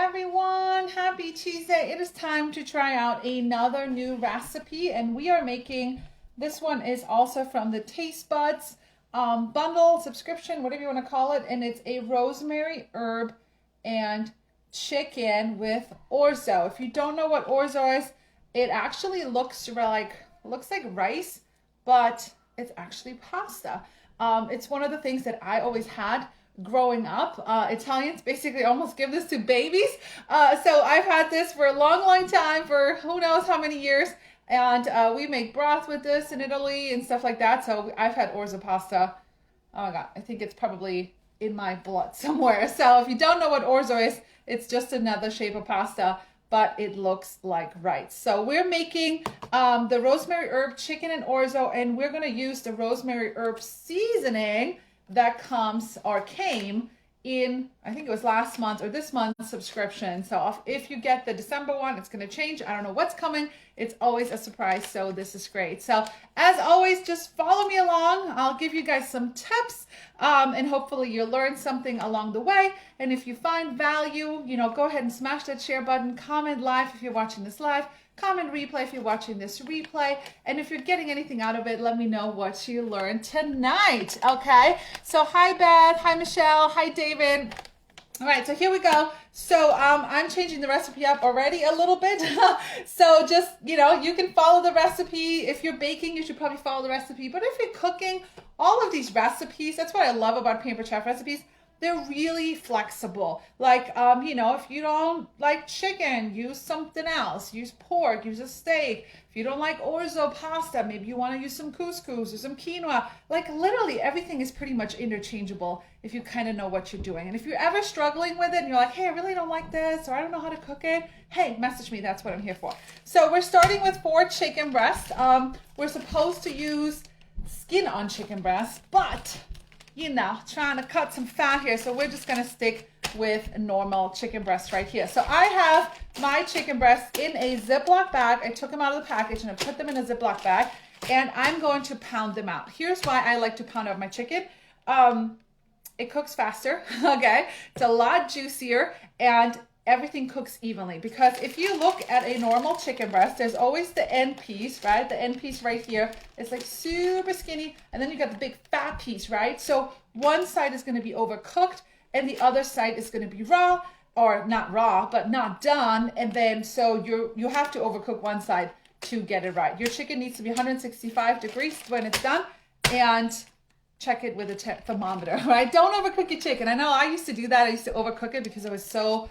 everyone, happy Tuesday. It is time to try out another new recipe, and we are making, this one is also from the Tastebuds bundle, subscription, whatever you want to call it, and it's a rosemary, herb, and chicken with orzo. If you don't know what orzo is, it actually looks like rice, but it's actually pasta. It's one of the things that I always had growing up. Italians basically almost give this to babies. So I've had this for a long time, for who knows how many years. And we make broth with this in Italy and stuff like that. So I've had orzo pasta. Oh my God, I think it's probably in my blood somewhere. So if you don't know what orzo is, it's just another shape of pasta, but it looks like rice. So we're making the rosemary herb chicken and orzo, and we're gonna use the rosemary herb seasoning that came in, I think it was last month or this month's subscription. So if you get the December one, it's going to change. I don't know what's coming. It's always a surprise. So this is great. So as always, just follow me along. I'll give you guys some tips and hopefully you'll learn something along the way. And if you find value, go ahead and smash that share button, comment live if you're watching this live, comment replay if you're watching this replay. And if you're getting anything out of it, let me know what you learned tonight, okay? So hi Beth, hi Michelle, hi David. All right, so here we go. So I'm changing the recipe up already a little bit. So just, you can follow the recipe. If you're baking, you should probably follow the recipe. But if you're cooking, all of these recipes, that's what I love about Pampered Chef recipes. They're really flexible. Like, if you don't like chicken, use something else. Use pork, use a steak. If you don't like orzo pasta, maybe you want to use some couscous or some quinoa. Like literally everything is pretty much interchangeable if you kind of know what you're doing. And if you're ever struggling with it and you're like, hey, I really don't like this, or I don't know how to cook it, hey, message me. That's what I'm here for. So we're starting with 4 chicken breasts. We're supposed to use skin on chicken breasts, but trying to cut some fat here. So we're just going to stick with normal chicken breast right here. So I have my chicken breasts in a Ziploc bag. I took them out of the package and I put them in a Ziploc bag, and I'm going to pound them out. Here's why I like to pound out my chicken. It cooks faster, okay? It's a lot juicier, and everything cooks evenly, because if you look at a normal chicken breast, there's always the end piece, right? The end piece right here is like super skinny, and then you got the big fat piece, right? So one side is going to be overcooked and the other side is going to be raw, or not raw, but not done. And then so you have to overcook one side to get it right. Your chicken needs to be 165 degrees when it's done, and check it with a thermometer, right? Don't overcook your chicken. I know I used to do that. I used to overcook it because I was so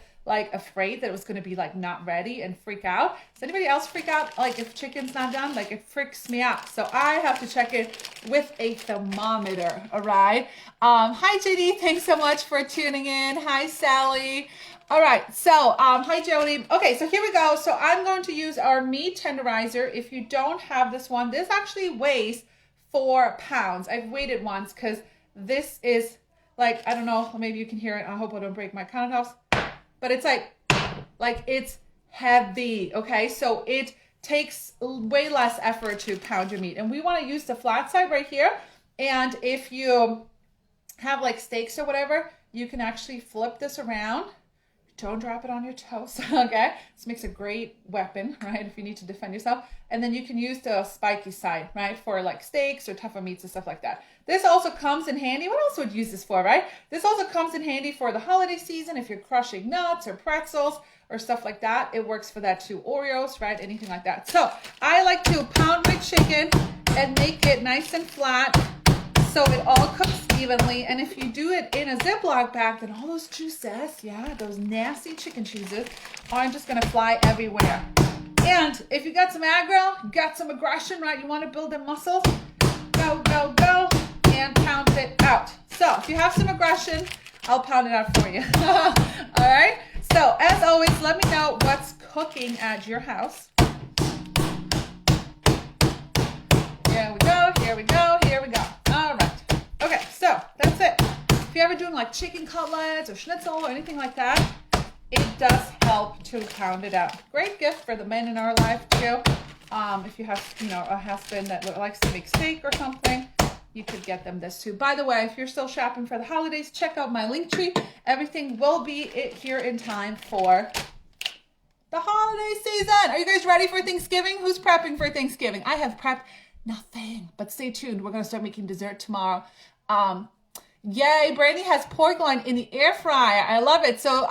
afraid that it was going to be not ready and freak out. Does anybody else freak out if chicken's not done? It freaks me out. So I have to check it with a thermometer. All right. Hi JD, thanks so much for tuning in. Hi Sally. All right, so hi Jody. Okay, so here we go. So I'm going to use our meat tenderizer. If you don't have this one, this actually weighs 4 pounds. I've weighed it once because this is I don't know, maybe you can hear it. I hope I don't break my countertops. But it's it's heavy, okay? So it takes way less effort to pound your meat. And we want to use the flat side right here. And if you have steaks or whatever, you can actually flip this around. Don't drop it on your toast, okay? This makes a great weapon, right? If you need to defend yourself. And then you can use the spiky side, right? For steaks or tougher meats and stuff like that. This also comes in handy. What else would you use this for, right? This also comes in handy for the holiday season. If you're crushing nuts or pretzels or stuff like that, it works for that too. Oreos, right? Anything like that. So I like to pound my chicken and make it nice and flat, so it all cooks evenly. And if you do it in a Ziploc bag, then all those juices, those nasty chicken cheeses, aren't just gonna fly everywhere. And if you got some aggro, you got some aggression, right? You wanna build their muscles, go, go, go, and pound it out. So if you have some aggression, I'll pound it out for you. All right? So as always, let me know what's cooking at your house. Here we go, here we go, here we go. All right. Okay, so that's it. If you're ever doing chicken cutlets or schnitzel or anything like that, it does help to pound it out. Great gift for the men in our life too. If you have, a husband that likes to make steak or something, you could get them this too. By the way, if you're still shopping for the holidays, check out my link tree. Everything will be here in time for the holiday season. Are you guys ready for Thanksgiving? Who's prepping for Thanksgiving? I have prepped nothing, but stay tuned. We're going to start making dessert tomorrow. Yay, Brandy has pork loin in the air fryer. I love it. So,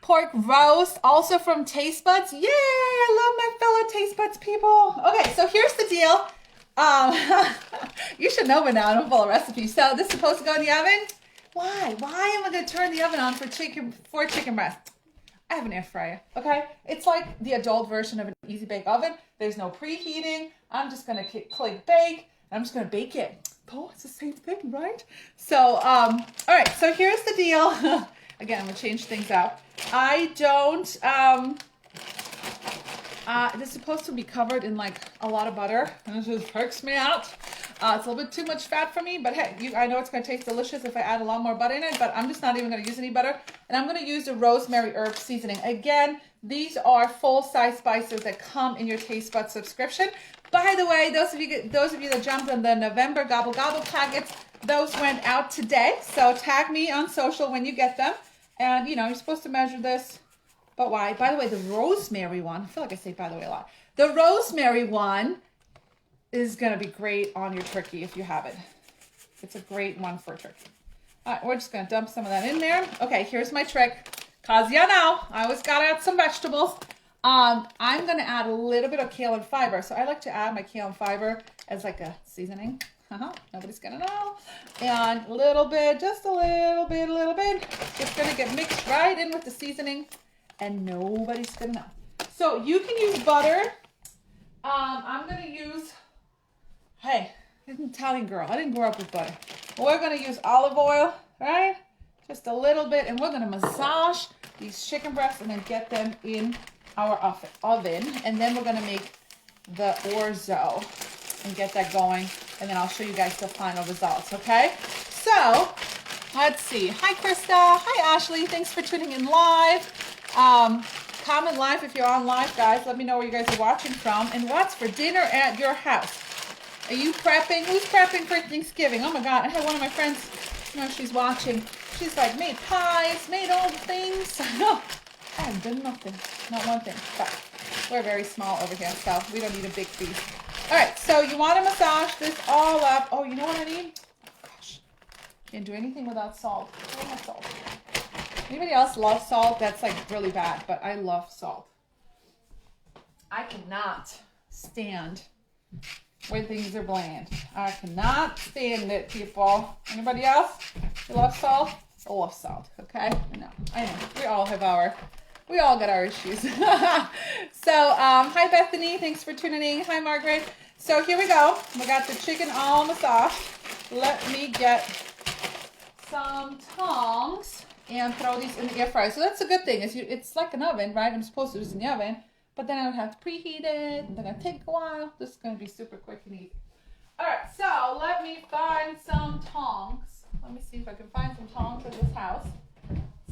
pork roast, also from Tastebuds. Yay, I love my fellow Tastebuds people. Okay, so here's the deal. You should know by now, I'm full of recipes. So this is supposed to go in the oven. Why? Why am I going to turn the oven on for chicken breast? I have an air fryer, okay? It's like the adult version of an easy bake oven. There's no preheating. I'm just going to click bake. I'm just going to bake it. Oh, it's the same thing, right? So, all right, so here's the deal. Again, I'm going to change things up. I don't, this is supposed to be covered in like a lot of butter, and it just freaks me out. It's a little bit too much fat for me, but hey, I know it's going to taste delicious if I add a lot more butter in it, but I'm just not even going to use any butter. And I'm going to use the rosemary herb seasoning. Again, these are full-size spices that come in your Tastebuds subscription. By the way, those of you that jumped on the November Gobble Gobble packets, those went out today. So tag me on social when you get them. And, you know, you're supposed to measure this. But why? By the way, the rosemary one, I feel like I say by the way a lot. The rosemary one is going to be great on your turkey if you have it. It's a great one for turkey. All right, we're just going to dump some of that in there. Okay, here's my trick. Because you know, I always got to add some vegetables. I'm going to add a little bit of kale and fiber. So I like to add my kale and fiber as like a seasoning. Nobody's going to know. And a little bit, just a little bit. It's going to get mixed right in with the seasoning. And nobody's going to know. So you can use butter. I'm going to use, hey, I'm an Italian girl. I didn't grow up with butter. We're going to use olive oil, right? Just a little bit. And we're going to massage these chicken breasts and then get them in our oven. And then we're going to make the orzo and get that going. And then I'll show you guys the final results, okay? So, let's see. Hi, Krista. Hi, Ashley. Thanks for tuning in live. Comment live if you're on live, guys. Let me know where you guys are watching from. And what's for dinner at your house? Are you prepping? Who's prepping for Thanksgiving? Oh, my God. I had one of my friends, you know, she's watching. She's like, made pies, made all the things. No, I haven't done nothing. Not one thing. But we're very small over here, so we don't need a big feast. All right, so you want to massage this all up. Oh, you know what I need? Oh, gosh. Can't do anything without salt. I love salt. Anybody else love salt? That's like really bad, but I love salt. I cannot stand when things are bland. I cannot stand it, people. Anybody else? You love salt? I love salt, okay? No, I know. We all got our issues. So, hi Bethany, thanks for tuning in. Hi Margaret. So here we go. We got the chicken all massaged. Let me get some tongs and throw these in the air fryer. So that's a good thing. It's like an oven, right? I'm supposed to do this in the oven, but then I don't have to preheat it. And then it'll take a while. This is going to be super quick and easy. All right, so let me find some tongs. Let me see if I can find some tongs in this house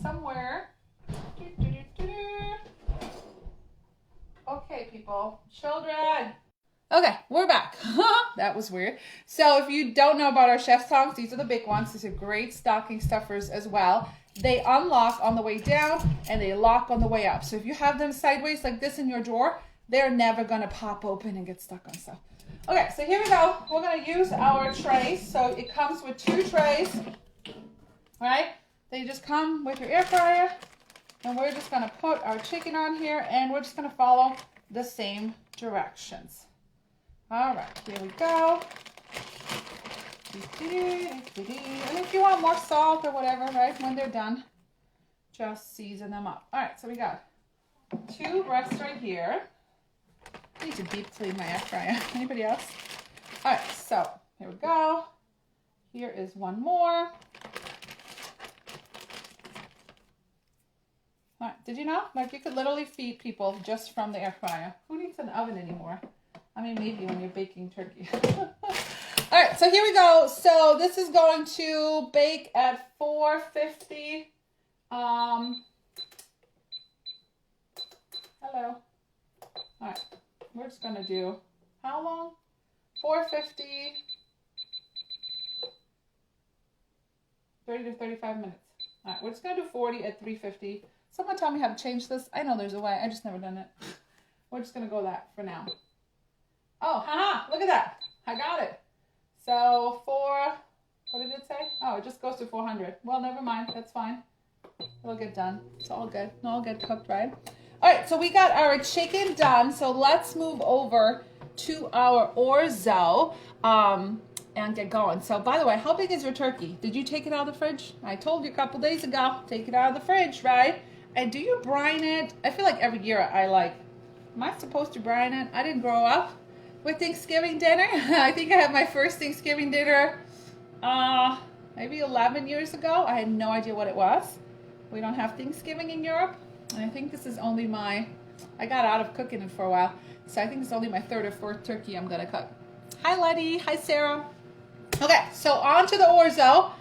somewhere. Okay, people, children. Okay, we're back. That was weird. So if you don't know about our chef's tongs, these are the big ones. These are great stocking stuffers as well. They unlock on the way down and they lock on the way up. So if you have them sideways like this in your drawer, they're never gonna pop open and get stuck on stuff. Okay, so here we go. We're gonna use our trays. So it comes with 2 trays, right? They just come with your air fryer. And we're just gonna put our chicken on here and we're just gonna follow the same directions. All right, here we go. And if you want more salt or whatever, right, when they're done, just season them up. All right, so we got 2 breasts right here. I need to deep clean my air fryer. Anybody else? All right, so here we go. Here is one more. All right, did you know? Like you could literally feed people just from the air fryer. Who needs an oven anymore? I mean, maybe when you're baking turkey. All right, so here we go. So this is going to bake at 450. Hello. All right, we're just gonna do how long? 450 30 to 35 minutes. All right, we're just gonna do 40 at 350. Someone tell me how to change this. I know there's a way. I just never done it. We're just gonna go that for now. Oh, haha! Look at that. I got it. So what did it say? Oh, it just goes to 400. Well, never mind. That's fine. It'll get done. It's all good. It'll all get cooked, right? All right, so we got our chicken done. So let's move over to our orzo and get going. So by the way, how big is your turkey? Did you take it out of the fridge? I told you a couple days ago, take it out of the fridge, right? And do you brine it? I feel like every year am I supposed to brine it? I didn't grow up with Thanksgiving dinner. I think I had my first Thanksgiving dinner maybe 11 years ago. I had no idea what it was. We don't have Thanksgiving in Europe. And I think this is only I got out of cooking it for a while. So I think it's only my third or fourth turkey I'm gonna cook. Hi Letty, hi Sarah. Okay, so on to the orzo.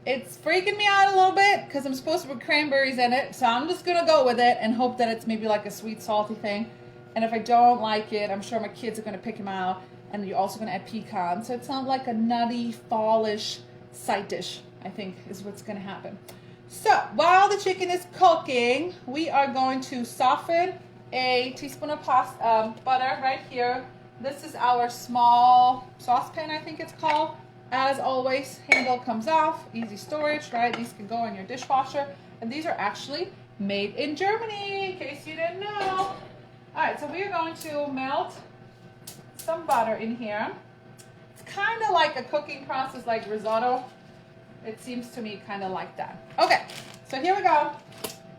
It's freaking me out a little bit because I'm supposed to put cranberries in it. So I'm just gonna go with it and hope that it's maybe like a sweet salty thing. And if I don't like it, I'm sure my kids are gonna pick them out. And you're also gonna add pecans. So it's not like a nutty, fallish side dish, I think is what's gonna happen. So while the chicken is cooking, we are going to soften a teaspoon of butter right here. This is our small saucepan, I think it's called. As always, handle comes off, easy storage, right? These can go in your dishwasher. And these are actually made in Germany, in case you didn't know. All right, so we are going to melt some butter in here. It's kind of like a cooking process like risotto. It seems to me kind of like that. Okay, so here we go.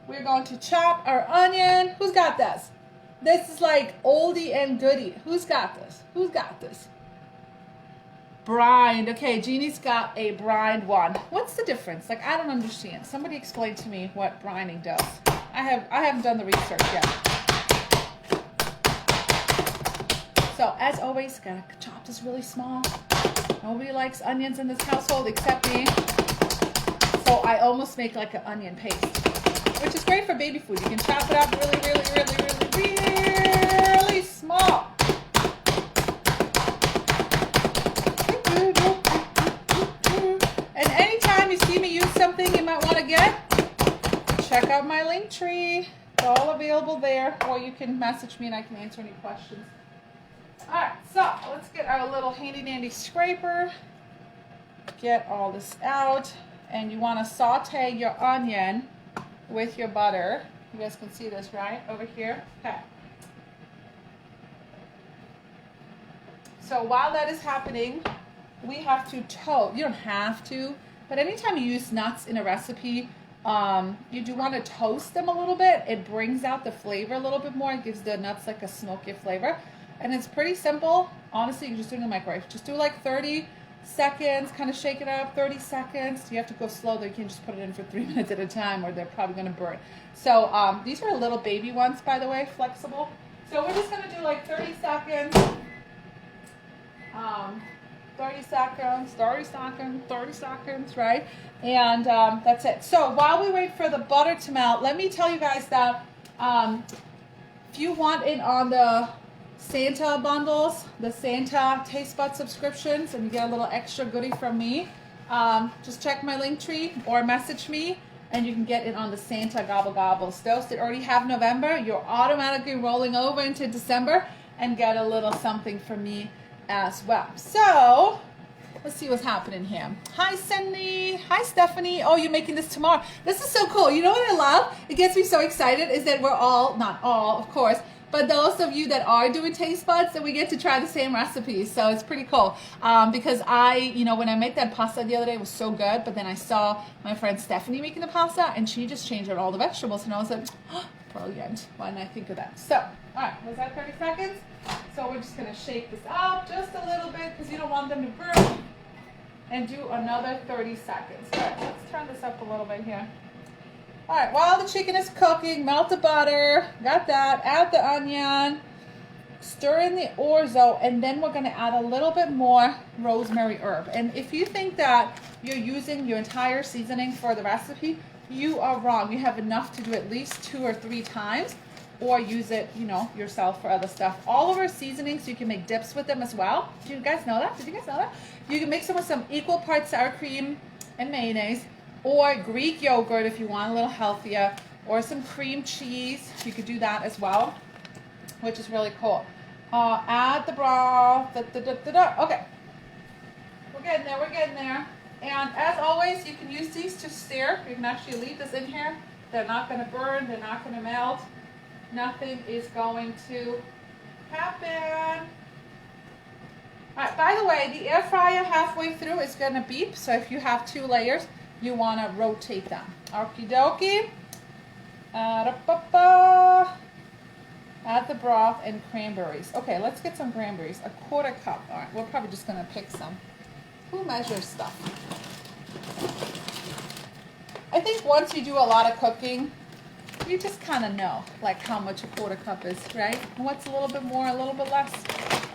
We're going to chop our onion. Who's got this? This is like oldie and goodie. Who's got this? Who's got this? Brined. Okay, Jeannie's got a brined one. What's the difference? Like, I don't understand. Somebody explain to me what brining does. I haven't done the research yet. So, as always, gotta chop this really small. Nobody likes onions in this household except me. So I almost make like an onion paste, which is great for baby food. You can chop it up really small. And anytime you see me use something you might want to get, check out my link tree. It's all available there, or you can message me and I can answer any questions. Alright, so let's get our little handy dandy scraper. Get all this out. And you want to saute your onion with your butter. You guys can see this, right? Over here. Okay. So while that is happening, we have to toast. You don't have to, but anytime you use nuts in a recipe, you do want to toast them a little bit. It brings out the flavor a little bit more. It gives the nuts like a smoky flavor. And it's pretty simple. Honestly, you can just do it in the microwave. Just do like 30 seconds, kind of shake it up, 30 seconds. You have to go slow though. You can't just put it in for 3 minutes at a time or they're probably going to burn. So these are little baby ones, by the way, flexible. So we're just going to do like 30 seconds. 30 seconds, 30 seconds, 30 seconds, right? And that's it. So while we wait for the butter to melt, let me tell you guys that if you want it on the Santa bundles, the Santa Tastebuds subscriptions, and you get a little extra goodie from me, just check my link tree or message me and you can get it on the Santa Gobble Gobbles. Those that already have November, you're automatically rolling over into December and get a little something from me as well. So let's see what's happening here. Hi Cindy, hi Stephanie. Oh, you're making this tomorrow. This is so cool. You know what I love? It gets me so excited is that we're all, not all of course, but those of you that are doing Tastebuds, that we get to try the same recipes. So it's pretty cool. Because when I made that pasta the other day, it was so good. But then I saw my friend Stephanie making the pasta, and she just changed out all the vegetables. And I was like, oh, brilliant. Why didn't I think of that? So, all right, was that 30 seconds? So we're just going to shake this up just a little bit because you don't want them to burn. And do another 30 seconds. All right, let's turn this up a little bit here. All right, while the chicken is cooking, melt the butter, got that, add the onion, stir in the orzo, and then we're gonna add a little bit more rosemary herb. And if you think that you're using your entire seasoning for the recipe, you are wrong. You have enough to do at least 2 or 3 times, or use it, yourself for other stuff. All of our seasonings, you can make dips with them as well. Do you guys know that? Did you guys know that? You can mix them with some equal parts sour cream, and mayonnaise, or Greek yogurt if you want a little healthier, or some cream cheese. You could do that as well, which is really cool. Add the broth. Okay, we're getting there. And as always, you can use these to stir. You can actually leave this in here. They're not going to burn. They're not going to melt. Nothing is going to happen. All right, by the way, the air fryer halfway through is going to beep. So if you have 2 layers, you want to rotate them. Okie dokie. Add the broth and cranberries. Okay, let's get some cranberries. A 1/4 cup. All right, we're probably just going to pick some. Who measures stuff? I think once you do a lot of cooking, you just kind of know like how much a 1/4 cup is, right? What's a little bit more, a little bit less.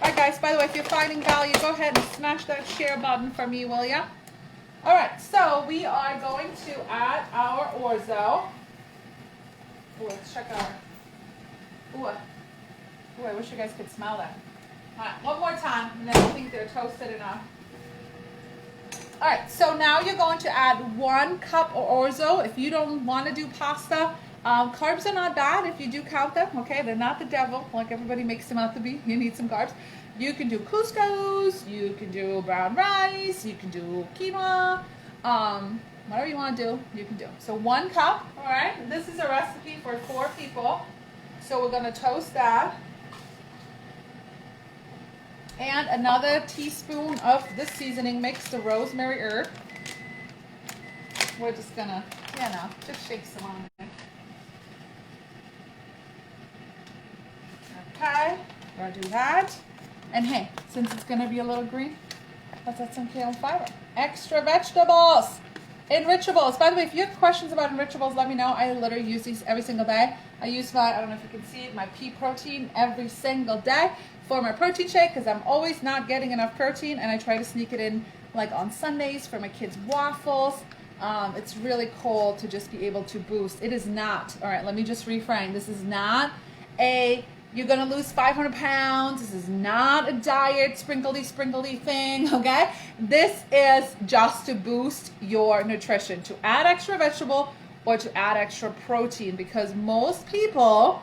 All right, guys, by the way, if you're finding value, go ahead and smash that share button for me, will ya? All right, so we are going to add our orzo. Ooh, let's check our, ooh, I wish you guys could smell that. All right, one more time, and then I think they're toasted enough. All right, so now you're going to add 1 cup of orzo. If you don't want to do pasta, carbs are not bad if you do count them, okay? They're not the devil, like everybody makes them out to be. You need some carbs. You can do couscous, you can do brown rice, you can do quinoa, whatever you want to do, you can do. So 1 cup, all right? This is a recipe for 4 people. So we're going to toast that. And another teaspoon of this seasoning mix, the rosemary herb. We're just gonna, just shake some on there. Okay, we're gonna do that. And hey, since it's gonna be a little green, let's add some kale and fiber. Extra vegetables, enrichables. By the way, if you have questions about enrichables, let me know. I literally use these every single day. I use my, I don't know if you can see it, my pea protein every single day for my protein shake because I'm always not getting enough protein, and I try to sneak it in like on Sundays for my kids' waffles. It's really cool to just be able to boost. It is not, all right, let me just reframe. This is not a, you're gonna lose 500 pounds. This is not a diet sprinkly thing, okay? This is just to boost your nutrition, to add extra vegetable or to add extra protein, because most people,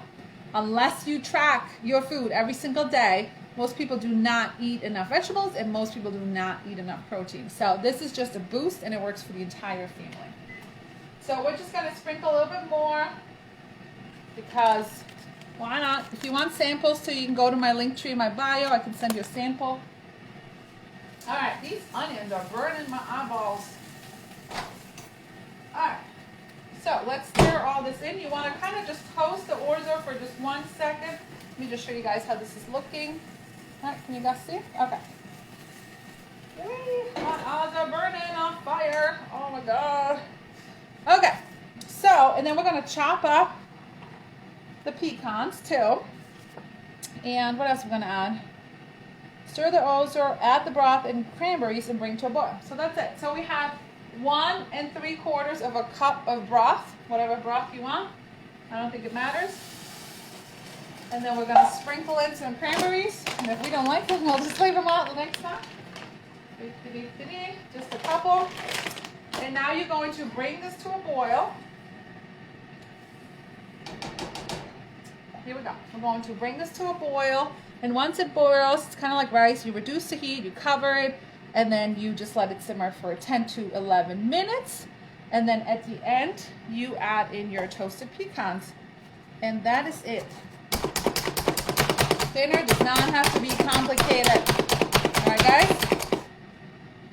unless you track your food every single day, most people do not eat enough vegetables and most people do not eat enough protein. So this is just a boost and it works for the entire family. So we're just gonna sprinkle a little bit more because why not? If you want samples too, you can go to my link tree in my bio. I can send you a sample. All right, these onions are burning my eyeballs. All right. So let's stir all this in. You want to kind of just toast the orzo for just 1 second. Let me just show you guys how this is looking. All right, can you guys see? Okay. Yay, my eyes are burning on fire. Oh my God. Okay, so, and then we're going to chop up the pecans too. And what else we're going to add? Stir the orzo, add the broth and cranberries and bring to a boil. So that's it. So we have 1 3/4 cup of broth, whatever broth you want. I don't think it matters. And then we're going to sprinkle in some cranberries. And if we don't like them, we'll just leave them out the next time. Just a couple. And now you're going to bring this to a boil. Here we go. We're going to bring this to a boil. And once it boils, it's kind of like rice. You reduce the heat, you cover it, and then you just let it simmer for 10 to 11 minutes. And then at the end, you add in your toasted pecans. And that is it. Dinner does not have to be complicated. All right, guys?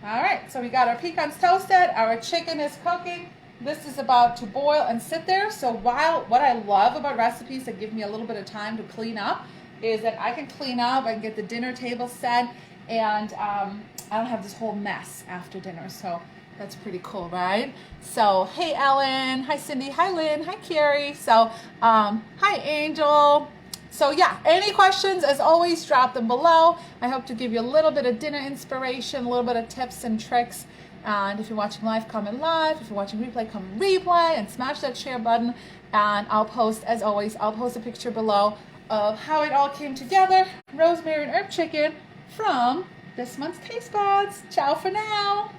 All right, so we got our pecans toasted. Our chicken is cooking. This is about to boil and sit there. So while, what I love about recipes that give me a little bit of time to clean up is that I can clean up, I can get the dinner table set, and I don't have this whole mess after dinner. So that's pretty cool, right? So, hey Ellen, hi Cindy, hi Lynn, hi Carrie. So, hi Angel. So yeah, any questions, as always, drop them below. I hope to give you a little bit of dinner inspiration, a little bit of tips and tricks. And if you're watching live, comment live. If you're watching replay, comment replay and smash that share button. And I'll post, as always, I'll post a picture below of how it all came together. Rosemary and herb chicken from this month's Tastebuds. Ciao for now.